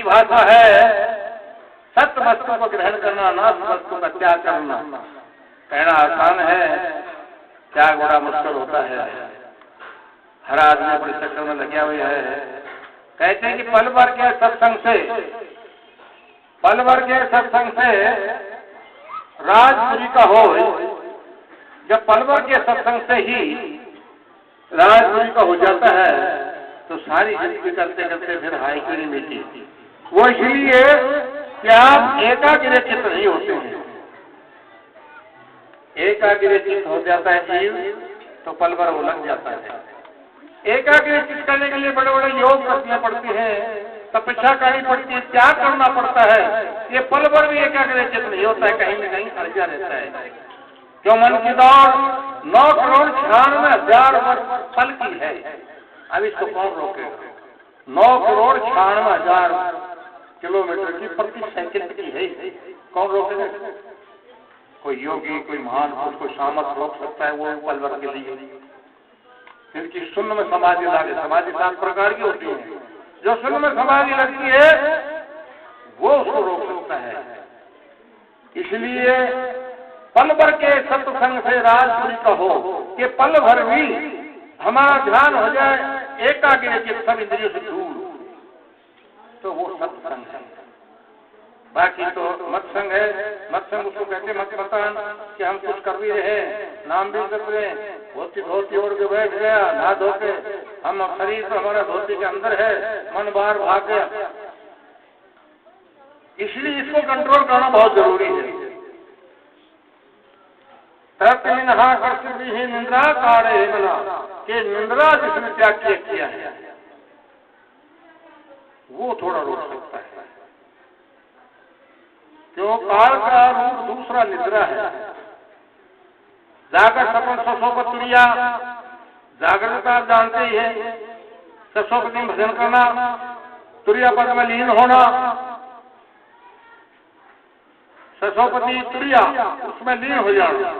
परिभाषा है सत्य वस्तु को ग्रहण करना, नाश वस्तु का त्याग करना। कहना आसान है, त्याग बड़ा मुश्किल होता है। हर आदमी अपने चक्कर में लगे हुए है। कहते हैं कि पल भर के सत्संग से राजपुरी का हो। जब पल भर के सत्संग से ही राजपुरी का हो जाता है तो सारी जिंदगी करते करते फिर हाई क्यों नहीं मिलती। वो इसलिए कि आप एकाग्रचित्त नहीं होते हैं। एकाग्रचित्त हो जाता है जीव तो पल भर वो लग जाता है। एकाग्रचित्त करने के लिए बड़े बड़े योग करने पड़ते हैं, तपस्या करनी पड़ती है, त्याग करना पड़ता है। ये पल भर भी एकाग्रचित्त नहीं होता है, कहीं न कहीं अड़जा रहता है। जो मन की दौड़ 9,96,000 वर्ष पल की है, अब इसको कौन रोकेगा। 9,96,000 किलोमीटर की प्रति सेकंड की है, कौन रोकेगा। कोई योगी, कोई महान पुरुष, कोई सामर्थ रोक सकता है वो पल भर के लिए। जिनकी शून्य में समाधि लागे, समाधि 7 प्रकार की होती है। जो शून्य में समाधि लगती है वो उसको रोक सकता है। इसलिए पल भर के सत्संग से राजपुरी का हो कि पल भर भी हमारा ध्यान हो जाए एकाग्रचित्त, सब इंद्रियों से दूर, तो वो सत्संग है। बाकी तो मत्संग है। मत्संग उसको कहते मत मतान कि हम कुछ कर भी रहे, नाम भी कर रहे, धोती ओढ़ के बैठ गया, नहा धो के, हम शरीर तो हमारा धोती के अंदर है, मन बाहर भाग गया। इसलिए इसको कंट्रोल करना बहुत जरूरी है। ही निंद्रा कारे मना कि निंद्रा जिसने त्याग किया है वो थोड़ा रोक सकता है। क्यों, काल का रूप दूसरा निद्रा है। जागर सपन ससोपत्रिया, जागृत आप जानते ही है। ससोपति में भजन करना, तुरिया पद में लीन होना। ससोपति तुरिया, उसमें लीन हो जाना।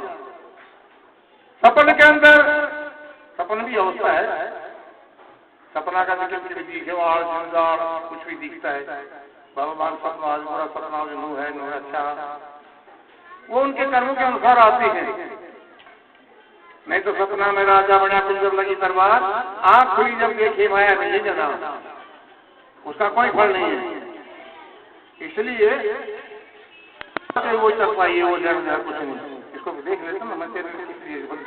सपन के अंदर, सपन भी अवस्था है। सपना का दिखे कुछ भी दिखता है। भगवान सपना आज बुरा सपना जो नू है अच्छा, वो उनके कर्मों के अनुसार आती है। नहीं तो सपना में राजा बना, पिंजर लगी दरबार, आंख खुली जब देखी माया नहीं जना, उसका कोई फल नहीं है। इसलिए वो चल पाइए, वो जब कुछ नहीं। इसको देख लेता ना, मैं तो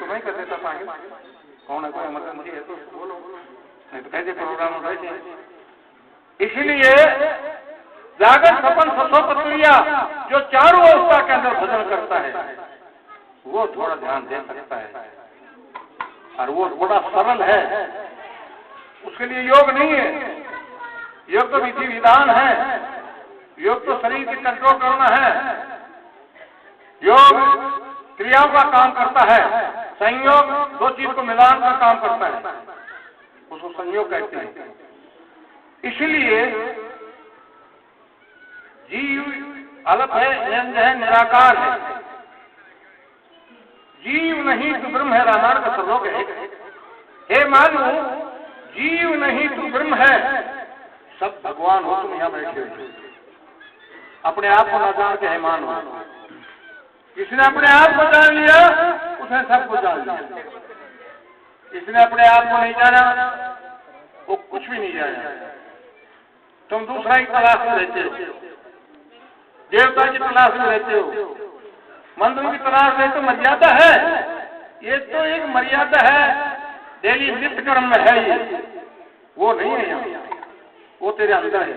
नहीं कर देता पागल। कौन है, कोई इमरजेंसी है तो बोलो, नहीं तो कैसे प्रोग्राम हो रहे। इसलिए जागरण सपन ससोपत्रिया जो चारों अवस्था के अंदर भजन करता है वो थोड़ा ध्यान दे सकता है, और वो बड़ा सरल है। उसके लिए योग नहीं है। योग तो विधि विधान है। योग तो शरीर की कंट्रोल करना है। योग क्रियाओं का काम करता है। संयोग दो चीज को मिलान का काम करता है, उसको संयोग कहते हैं। इसलिए जीव अलग है, निरंजन है, निराकार है। जीव नहीं तू ब्रह्म है, रामायण का श्लोक है। हे मानो जीव नहीं तू ब्रह्म है, सब भगवान हो। तुम यहाँ बैठे हो, अपने आप को न जान के है मानो। जिसने अपने आप को जान लिया उसने सबको जान लिया। जिसने अपने आप को नहीं जाना वो कुछ भी नहीं जाना। तुम दूसरा की तलाश में रहते हो, देवता की तलाश में रहते हो, मंदिर की तलाश में। तो मर्यादा है, ये तो एक मर्यादा है, डेली नित्य कर्म में है ये, वो नहीं है यहाँ। वो तेरे अंदर है।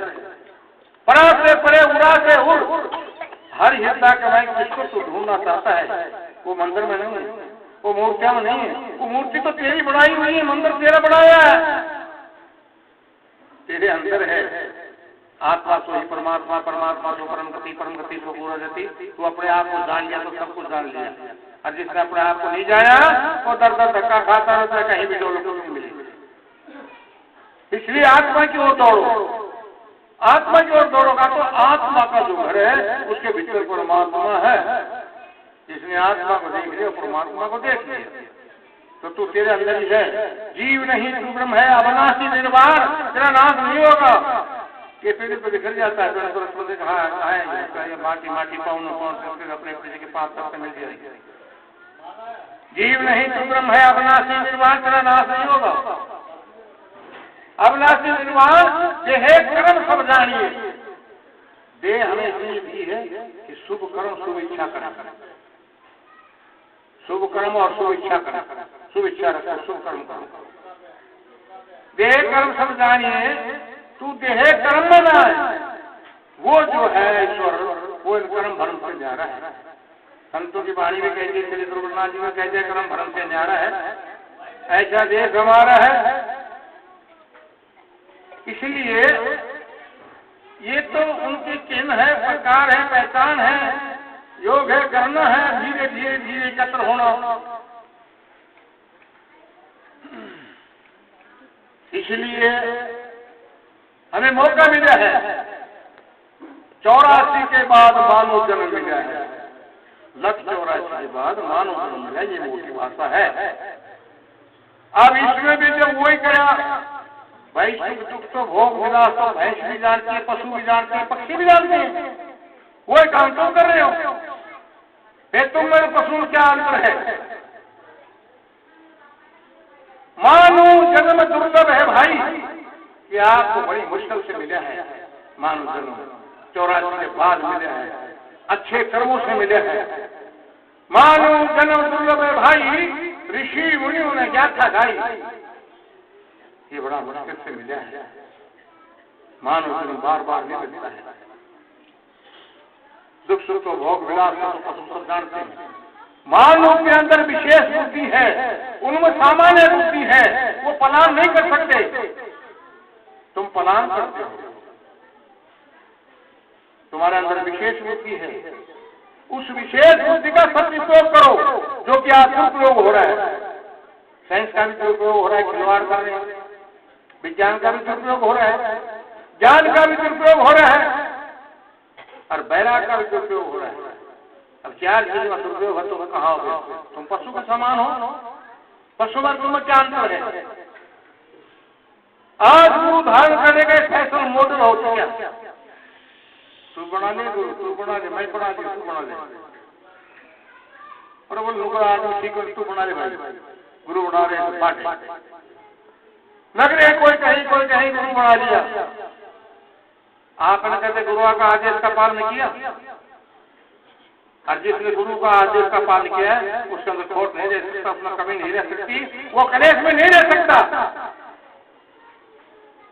परा से परे, उड़ा से उड़, हर हिस्सा का भाई किसको तू ढूंढना चाहता है, वो मंदिर में नहीं है, वो मूर्तियां में नहीं है। वो मूर्ति तो तेरी बनाई हुई है, मंदिर तेरा बनाया है, तेरे अंदर है। आत्मा सो ही परमात्मा, परमात्मा सो परम गति सो पूरा गति। तू अपने आप को जान लिया तो सब कुछ जान लिया। और जिसने अपने आप को नहीं जाना वो दर दर धक्का खाता रहता है, कहीं भी डोलो को नहीं मिलेगी। इसलिए आत्मा की ओर दौड़ो। आत्मा की ओर दौड़ोगा तो आत्मा का जो घर है उसके भीतर परमात्मा है। जिसने आत्मा को देख लिया परमात्मा को देख लिया तो तू तेरे अंदर ही है। जीव नहीं तू ब्रह्म है, अविनाशी निर्वाण, तेरा नाश नहीं होगा। ये पेड़ पे बिखर जाता है, तो उसने कहा है माटी माटी पाउन फिर अपने अपने जगह 5 तक मिल जाएगी। जीव नहीं तू ब्रह्म है, अविनाशी निर्वाण तेरा नाश नहीं होगा। अविनाशी निर्वाण देह कर्म सब जानिए। देह हमें इसलिए दी है कि शुभ कर्म शुभ इच्छा करें, शुभ कर्म और शुभ इच्छा करें, शुभ इच्छा रखो, शुभ कर्म करो। देह कर्म सब जानिए, तू देह कर्म में ना है। वो जो है ईश्वर, वो इन कर्म भरम से न्यारा है। संतों की वाणी में कहते, श्री द्रौपदनाथ जी में कहते कर्म भरम से न्यारा है। ऐसा देश हमारा है। इसलिए ये तो उनके चिन्ह है, प्रकार है, पहचान है, योग है, करना है, धीरे धीरे धीरे एकत्र होना। इसलिए हमें मौका मिला है, 84 के बाद मानव जन्म मिला है। 184 के बाद मानव जन्म मिला, ये मोटी भाषा है। अब इसमें भी जब वही करा, भाई सुख दुख तो भोग विलास तो भैंस भी जानती है, पशु भी जानते हैं, पक्षी भी जानते हैं, वही काम तुम कर रहे हो। फिर तुम मेरे पशु में क्या अंतर है? मानव जन्म दुर्लभ है भाई, कि आपको बड़ी मुश्किल से मिला है। मानव जन्म 84 के बाद मिला है, अच्छे कर्मों से मिला है। मानव जन्म दुर्लभ है भाई, ऋषि मुनियों ने गाथा गाई, ये बड़ा मुश्किल से मिला है। मानव जन्म बार बार नहीं मिलता है। दुख सुख तो भोग विलास तो पशु सब जानते हैं। मानव के अंदर विशेष बुद्धि है, उनमें सामान्य बुद्धि है, वो पलायन नहीं कर सकते। तुम पलायन करते हो, तुम्हारे अंदर विशेष बुद्धि है। उस विशेष बुद्धि का सदुपयोग करो, जो कि आज दुरुपयोग हो रहा है। साइंस का भी दुरुपयोग हो रहा है, खिलवाड़ कर रहे हैं। विज्ञान का भी दुरुपयोग हो रहा है, ज्ञान का भी दुरुपयोग हो रहा है, और बैराग का भी दुरुपयोग हो रहा है। अब 4 चीज का दुरुपयोग है तो कहाँ हो? तुम पशु के समान हो। पशु में तुम्हें क्या अंतर है? आज गुरु धारण करने का फैशन मॉडल हो चुका। तू बना ले गुरु, तू बना ले, मैं बना ले, तू बना ले। और बोल नुकड़ा आदमी ठीक है, तू बना ले भाई, गुरु बना रहे हैं बाटे लग रहे। कोई कहीं गुरु बना लिया। आपने कहते गुरु का आदेश का पालन किया, और जिसने गुरु का आदेश का पालन किया है उसके अंदर खोट नहीं रह सकता, अपना कमी नहीं रह सकती, वो कलेश में नहीं रह सकता।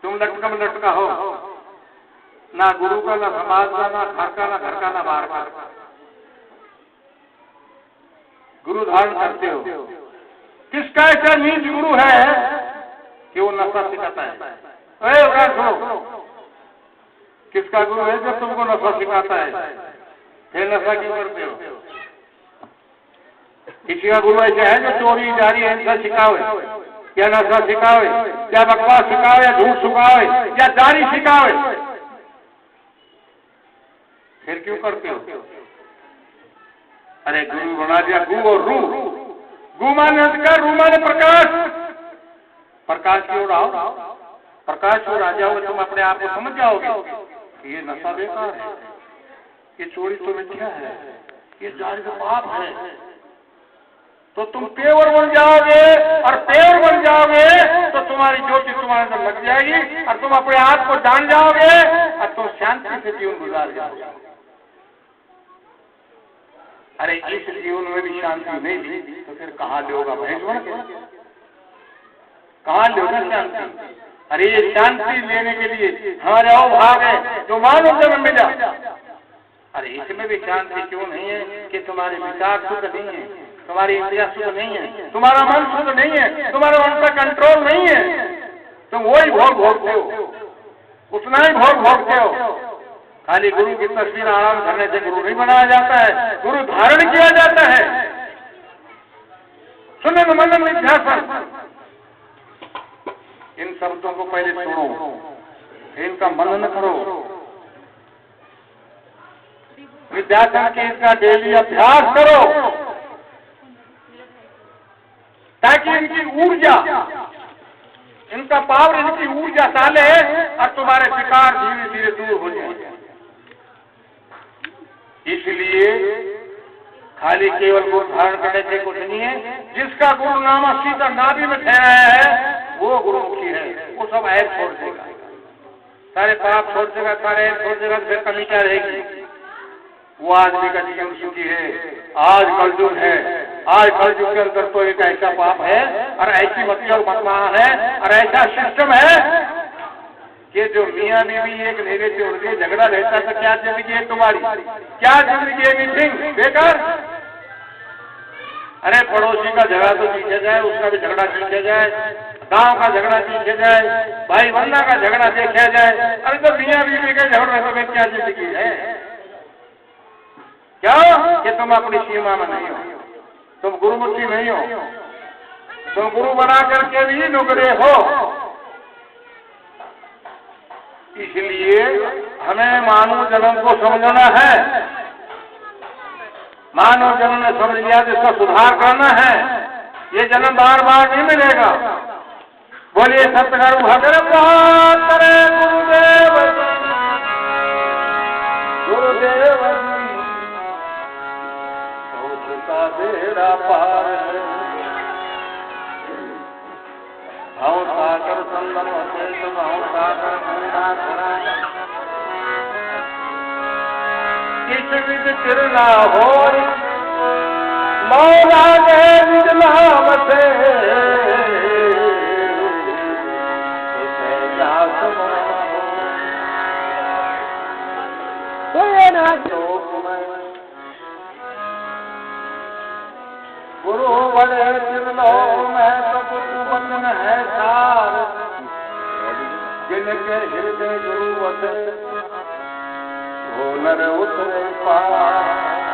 तुम लटका में लटका हो, ना गुरु का, ना समाज का, ना घर का, ना घर का, ना बाहर का। गुरु धारण करते हो। किसका ऐसा नीच गुरु है कि वो नशा सिखाता है? किसका गुरु है जो तुमको नशा सिखाता है? फिर नशा क्यों करते हो? किसी का गुरु ऐसा है जो चोरी जारी हिंसा सिखावे, या नशा सिखावे, या बकवास सिखावे, या झूठ सिखावे, या जारी सिखावे? फिर क्यों करते हो? अरे गुरु बना दिया, गु और रू। गु माने अंधकार, रू माने प्रकाश। प्रकाश की ओर आओ, प्रकाश की ओर आ जाओगे, तुम अपने आप को समझ जाओगे कि ये नशा बेकार है, ये चोरी तो मिथ्या है, ये जारी तो पाप है। तो तुम पेवर बन जाओगे, और पेवर बन जाओगे तो तुम्हारी ज्योति तुम्हारे अंदर लग जाएगी, और तुम अपने आप को जान जाओगे, और तुम शांति से जीवन गुजार जाओगे। अरे इस जीवन में भी शांति नहीं दी तो फिर कहाँ लोगा भैंस बन के? कहाँ लोगा शांति? अरे ये शांति लेने के लिए हमारे अवभाग है जो मानव जन्म मिला। अरे इसमें भी शांति क्यों नहीं है कि तुम्हारे विचार शुद्ध नहीं है, तुम्हारी इंद्रिया शुद्ध नहीं है, तुम्हारा मन शुद्ध नहीं है, तुम्हारा मन का कंट्रोल नहीं है। तुम वही भोग भोगते हो, उतना ही भोग भोगते हो। खाली गुरु की तस्वीर आराम करने से गुरु नहीं बनाया जाता है, गुरु धारण किया जाता है। सुनन मनन निध्यासन, इन शब्दों को पहले सुनो, इनका मनन करो, निध्यासन के इसका डेली अभ्यास करो, ताकि इनकी ऊर्जा, इन उनका पावर, इनकी ऊर्जा डाले और तुम्हारे विकार धीरे धीरे दूर हो जाएंगे। इसलिए खाली केवल गुरु धारण करने से कुछ नहीं है। जिसका गुरुनामा सीधा नाभि में ठहराया है वो गुरुमुखी है। वो सब ऐप छोड़ देगा, सारे पाप छोड़ देगा, सारे ऐप छोड़ देगा, फिर कमी क्या रहेगी? वो आदमी का जीवन सुखी है। आज कलयुग है, आज कलयुग के अंदर तो एक ऐसा पाप है और ऐसी मति और मतवान है और ऐसा सिस्टम है कि जो मियाँ बीवी एक नेगे से उनके झगड़ा रहता था, क्या जिंदगी है तुम्हारी, क्या जिंदगी है? मीटिंग बेकार। अरे पड़ोसी का झगड़ा तो सीखा जाए, उसका भी झगड़ा सीखा जाए, गांव का झगड़ा सीखा जाए, भाई बंदा का झगड़ा देखा जाए। अरे तो मियाँ बीवी के झगड़े में क्या जिंदगी है? क्या कि तुम अपनी सीमा में नहीं हो, तुम गुरुमुखी नहीं हो, तुम गुरु बना करके भी नुकरे हो। इसलिए हमें मानव जन्म को समझना है। मानव जन्म ने समझ लिया तो इसका सुधार करना है। ये जन्म बार बार नहीं मिलेगा। बोलिए सतगुरु भगवान करे गुरुदेव, गुरुदेव का बेड़ा पार है। भाव सागर संगम से भाव सागर पूरा करा, किस विध तिरना हो मौला ने निज नाम से, उसे जा समाना हो ना चोक में। गुरु बड़े त्रिलोक में तो गुरु बंधन है सार, जिनके हृदय गुरु बसे वो नर उतरे पार।